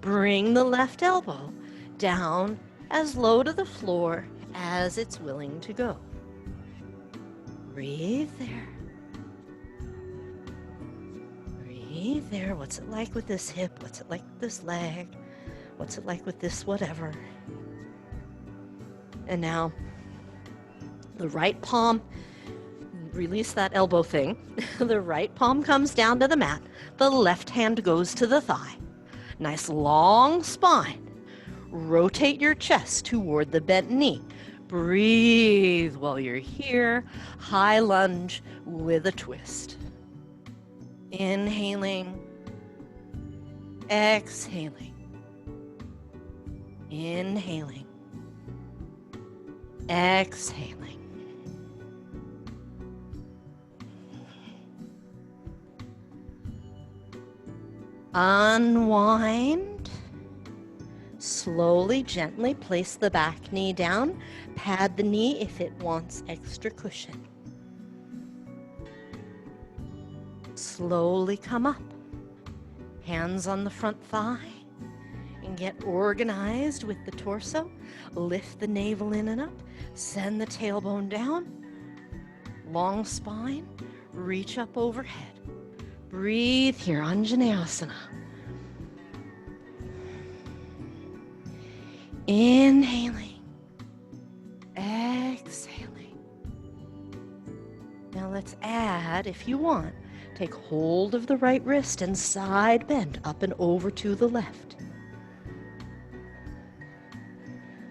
Bring the left elbow down as low to the floor as it's willing to go. Breathe there. Breathe there. What's it like with this hip? What's it like with this leg? What's it like with this whatever? And now, the right palm, release that elbow thing. The right palm comes down to the mat. The left hand goes to the thigh. Nice long spine. Rotate your chest toward the bent knee. Breathe while you're here. High lunge with a twist. Inhaling. Exhaling. Inhaling. Exhaling. Unwind. Slowly, gently place the back knee down. Pad the knee if it wants extra cushion. Slowly come up. Hands on the front thigh. And get organized with the torso. Lift the navel in and up. Send the tailbone down. Long spine. Reach up overhead. Breathe here, Anjaneyasana. Inhaling. Exhaling. Now let's add, if you want, take hold of the right wrist and side bend up and over to the left.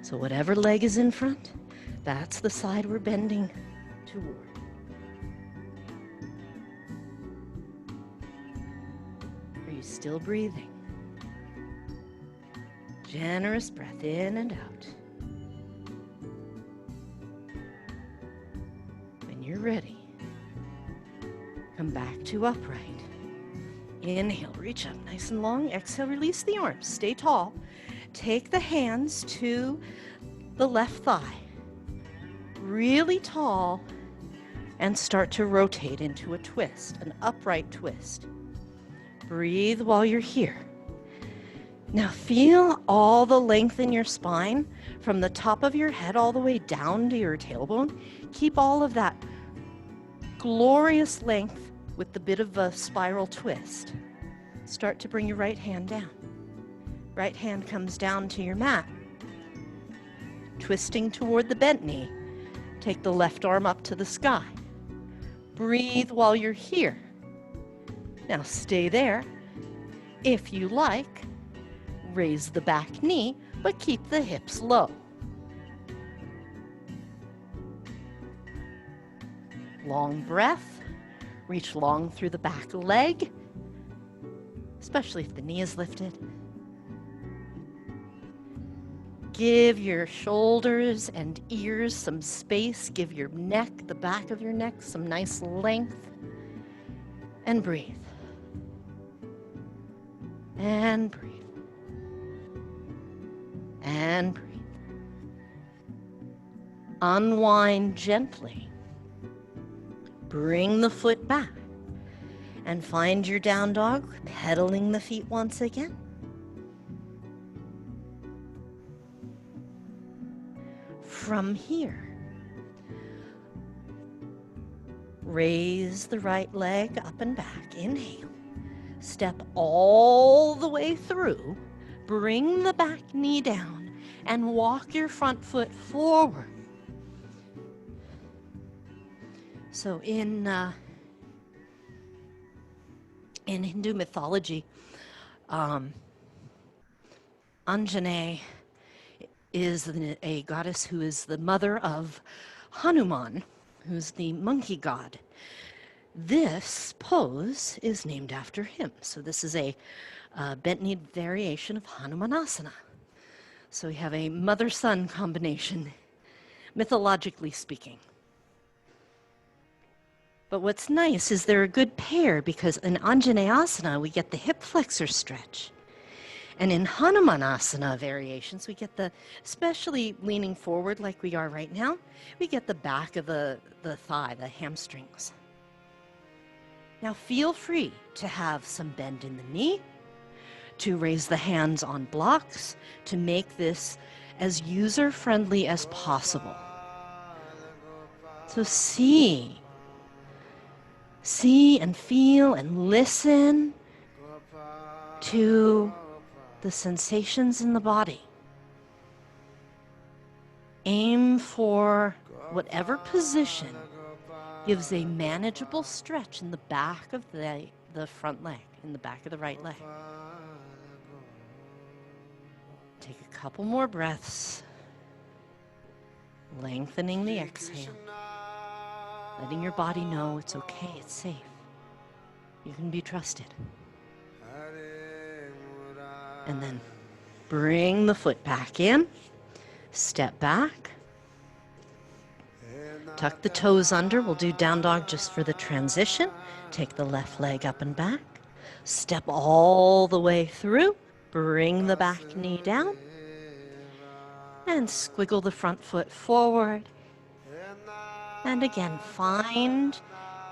So whatever leg is in front, that's the side we're bending toward. Are you still breathing? Generous breath in and out. When you're ready, come back to upright. Inhale, reach up nice and long. Exhale, release the arms. Stay tall. Take the hands to the left thigh. Really tall. And start to rotate into a twist, an upright twist. Breathe while you're here. Now feel all the length in your spine from the top of your head all the way down to your tailbone. Keep all of that glorious length with the bit of a spiral twist. Start to bring your right hand down. Right hand comes down to your mat. Twisting toward the bent knee. Take the left arm up to the sky. Breathe while you're here. Now stay there. If you like, raise the back knee, but keep the hips low. Long breath. Reach long through the back leg, especially if the knee is lifted. Give your shoulders and ears some space. Give your neck, the back of your neck, some nice length. And breathe. And breathe. And breathe. Unwind gently. Bring the foot back. And find your down dog, pedaling the feet once again. From here, raise the right leg up and back. Inhale. Step all the way through. Bring the back knee down and walk your front foot forward. So in Hindu mythology, Anjane is a goddess who is the mother of Hanuman, who's the monkey god. This pose is named after him. So this is a bent knee variation of Hanumanasana. So we have a mother-son combination, mythologically speaking. But what's nice is they're a good pair because in Anjaneyasana, we get the hip flexor stretch. And in Hanumanasana variations, we get the, especially leaning forward like we are right now, we get the back of the thigh, the hamstrings. Now feel free to have some bend in the knee, to raise the hands on blocks, to make this as user-friendly as possible. So see and feel and listen to the sensations in the body. Aim for whatever position gives a manageable stretch in the back of the front leg, in the back of the right leg. Take a couple more breaths, lengthening the exhale, letting your body know it's okay, it's safe. You can be trusted. And then bring the foot back in, step back, tuck the toes under. We'll do down dog just for the transition. Take the left leg up and back, step all the way through, bring the back knee down, and squiggle the front foot forward. And again, find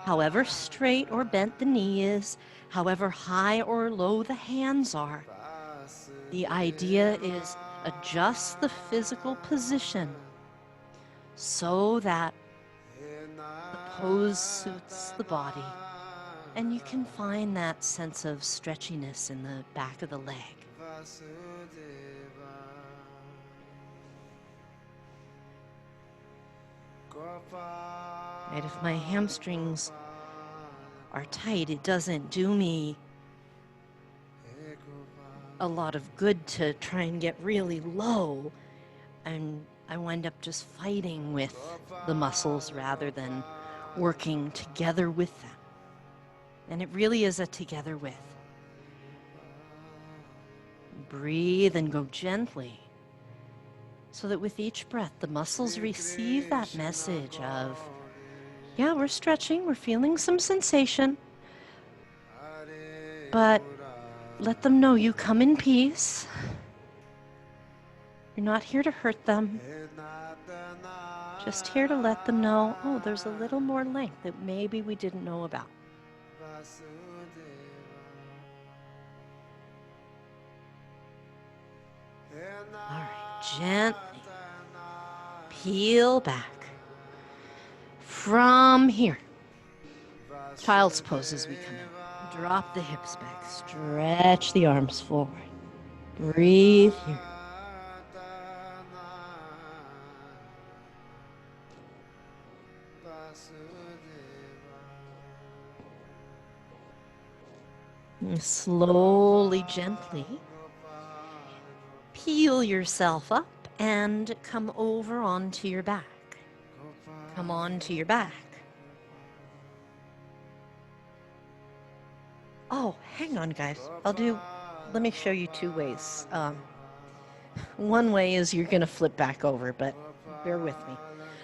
however straight or bent the knee is, however high or low the hands are. The idea is adjust the physical position so that the pose suits the body and you can find that sense of stretchiness in the back of the leg. Right, if my hamstrings are tight, it doesn't do me a lot of good to try and get really low, and I wind up just fighting with the muscles rather than working together with them. And it really is a together with. Breathe and go gently so that with each breath the muscles receive that message of, yeah, we're stretching, we're feeling some sensation, but let them know you come in peace. You're not here to hurt them. Just here to let them know, oh, there's a little more length that maybe we didn't know about. All right, gently peel back. From here, child's pose as we come in. Drop the hips back, stretch the arms forward. Breathe here. And slowly, gently, peel yourself up and come over onto your back. Come onto your back. Oh, hang on, guys. Let me show you two ways. One way is you're going to flip back over, but bear with me.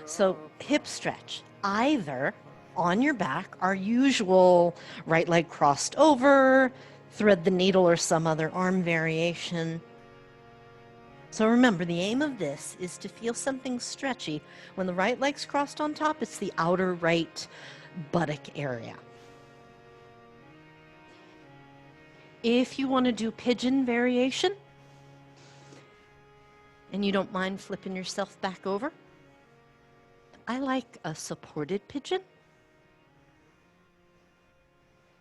So, hip stretch. Either on your back, our usual right leg crossed over, thread the needle, or some other arm variation. So remember, the aim of this is to feel something stretchy. When the right leg's crossed on top, it's the outer right buttock area. If you want to do pigeon variation and you don't mind flipping yourself back over, I like a supported pigeon.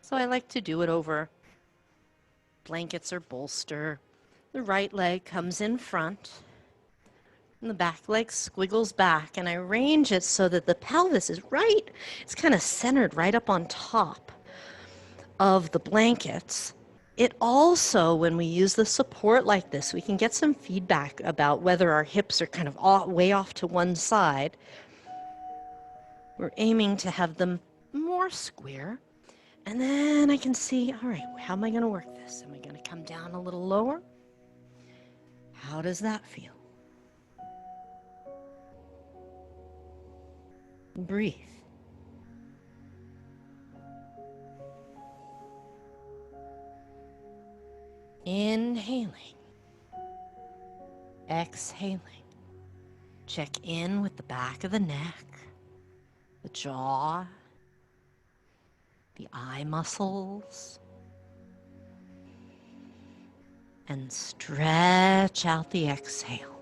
So I like to do it over blankets or bolster. The right leg comes in front, and the back leg squiggles back, and I arrange it so that the pelvis is right, it's kind of centered right up on top of the blankets. It also, when we use the support like this, we can get some feedback about whether our hips are kind of way off to one side. We're aiming to have them more square. And then I can see, all right, how am I going to work this? Am I going to come down a little lower? How does that feel? Breathe. Inhaling. Exhaling. Check in with the back of the neck, the jaw, the eye muscles, and stretch out the exhale.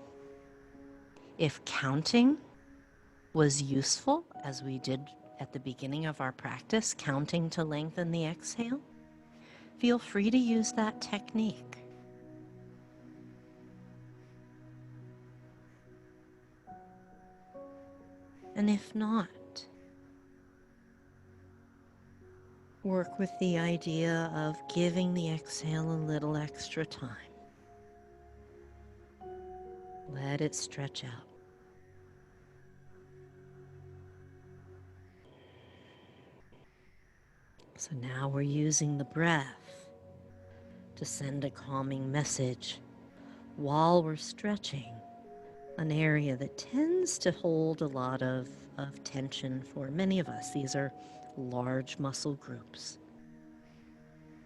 If counting was useful, as we did at the beginning of our practice, counting to lengthen the exhale, feel free to use that technique. And if not, work with the idea of giving the exhale a little extra time. Let it stretch out. So now we're using the breath to send a calming message while we're stretching an area that tends to hold a lot of tension for many of us. These are large muscle groups.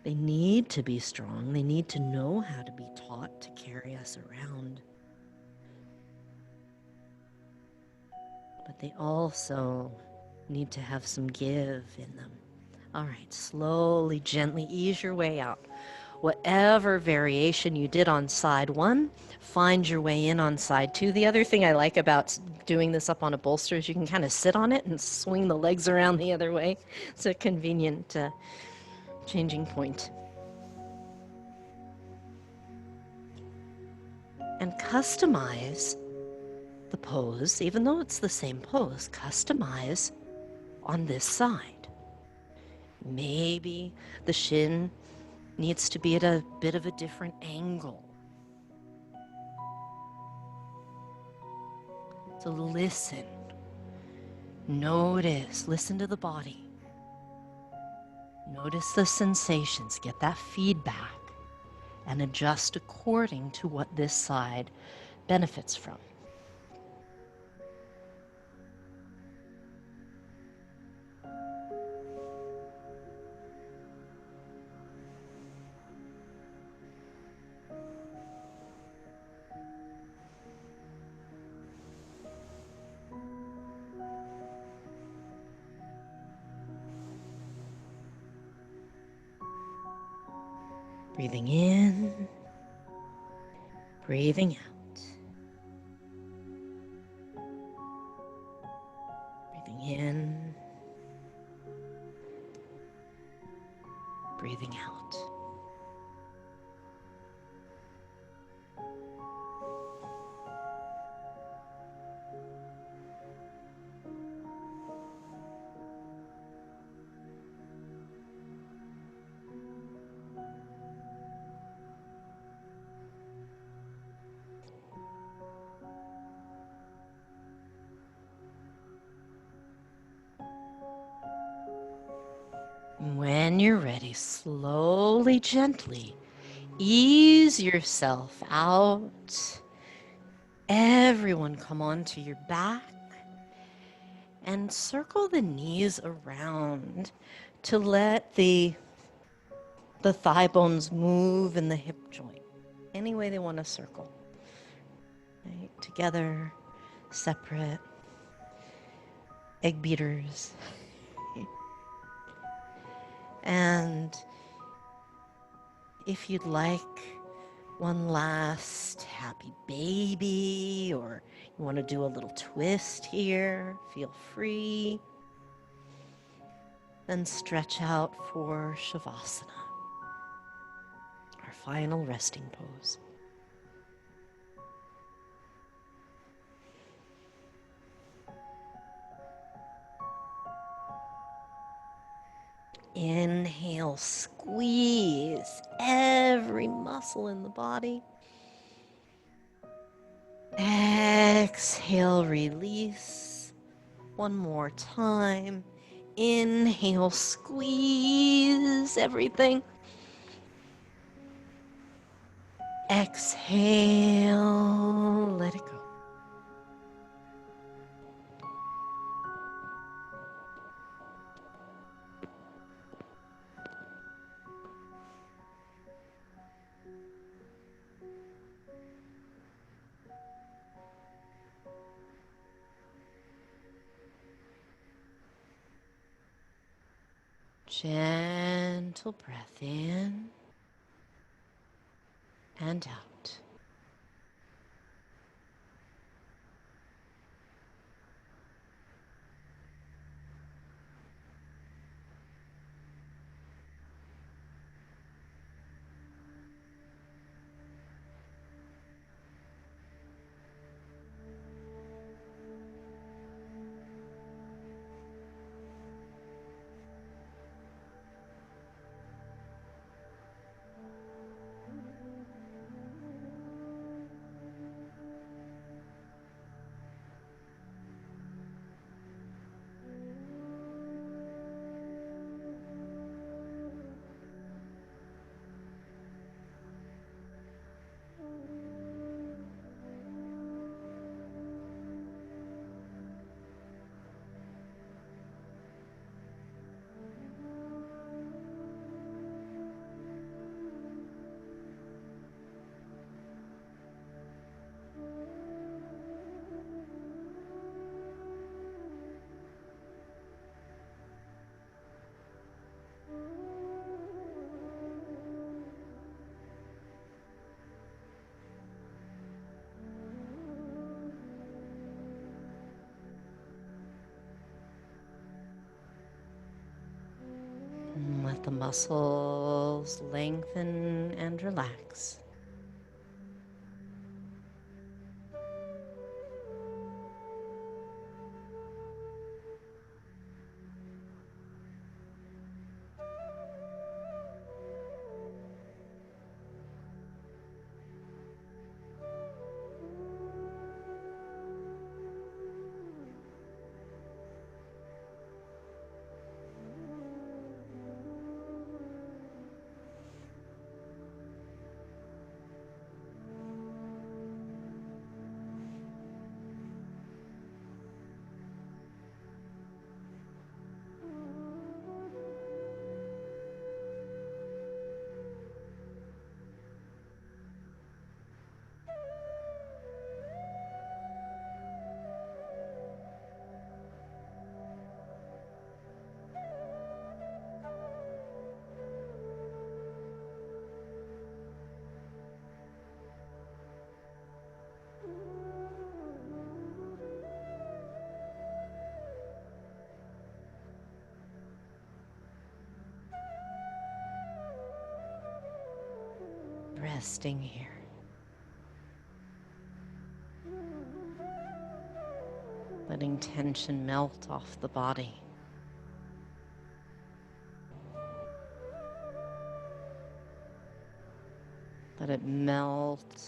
They need to be strong. They need to know how to be taught to carry us around. But they also need to have some give in them. All right, slowly, gently ease your way out. Whatever variation you did on side one, find your way in on side two. The other thing I like about doing this up on a bolster is you can kind of sit on it and swing the legs around the other way. It's a convenient changing point. And customize the pose, even though it's the same pose, customize on this side. Maybe the shin needs to be at a bit of a different angle. So listen, notice, listen to the body. Notice the sensations, get that feedback, and adjust according to what this side benefits from. Breathing in, breathing out. Breathing in, breathing out. When you're ready, slowly, gently, ease yourself out. Everyone come onto your back and circle the knees around to let the thigh bones move in the hip joint any way they want to circle. Right? Together, separate, egg beaters. And If you'd like one last happy baby, or you want to do a little twist here, feel free. Then stretch out for Shavasana, our final resting pose. Inhale, squeeze every muscle in the body. Exhale, release. One more time. Inhale, squeeze everything. Exhale, let it go. Gentle breath in and out. Let the muscles lengthen and relax. Resting here. Letting tension melt off the body. Let it melt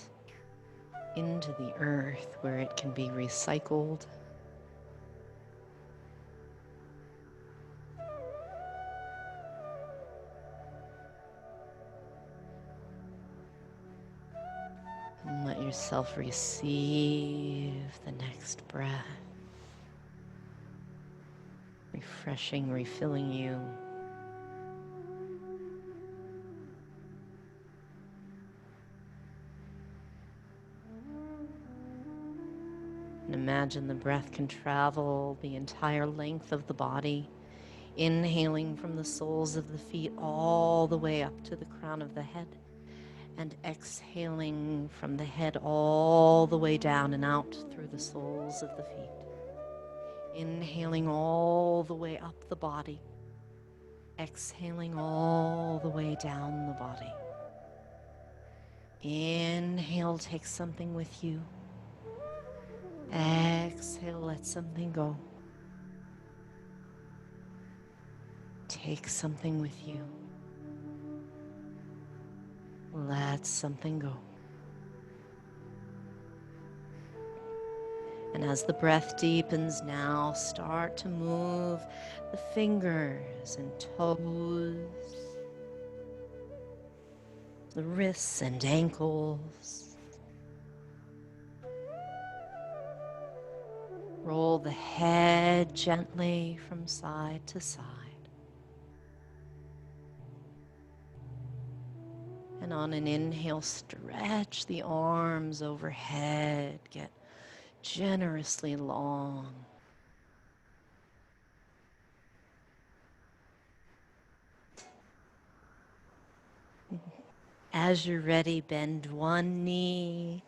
into the earth where it can be recycled. And let yourself receive the next breath, refreshing, refilling you. And imagine the breath can travel the entire length of the body, inhaling from the soles of the feet all the way up to the crown of the head. And exhaling from the head all the way down and out through the soles of the feet. Inhaling all the way up the body. Exhaling all the way down the body. Inhale, take something with you. Exhale, let something go. Take something with you. Let something go. And as the breath deepens now, start to move the fingers and toes, the wrists and ankles. Roll the head gently from side to side. And on an inhale, stretch the arms overhead. Get generously long. As you're ready, bend one knee,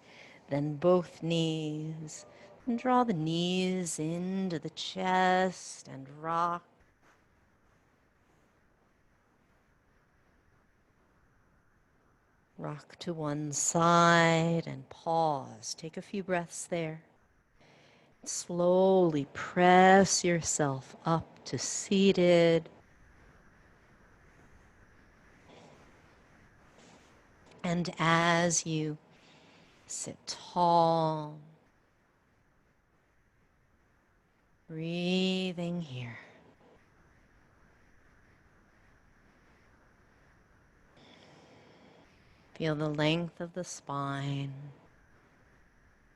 then both knees, and draw the knees into the chest and rock. Rock to one side and pause. Take a few breaths there. Slowly press yourself up to seated. And as you sit tall, breathing here. Feel the length of the spine.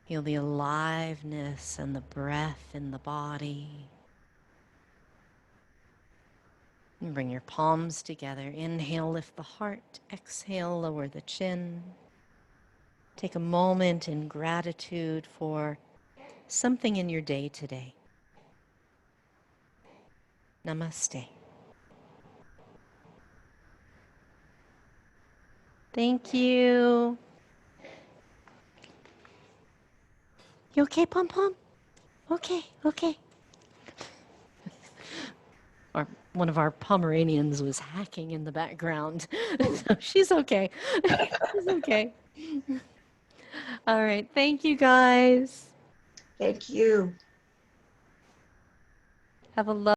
Feel the aliveness and the breath in the body. And bring your palms together. Inhale, lift the heart. Exhale, lower the chin. Take a moment in gratitude for something in your day today. Namaste. Thank you. You okay, Pom Pom? Okay, okay. One of our Pomeranians was hacking in the background. So she's okay. She's okay. All right. Thank you, guys. Thank you. Have a lovely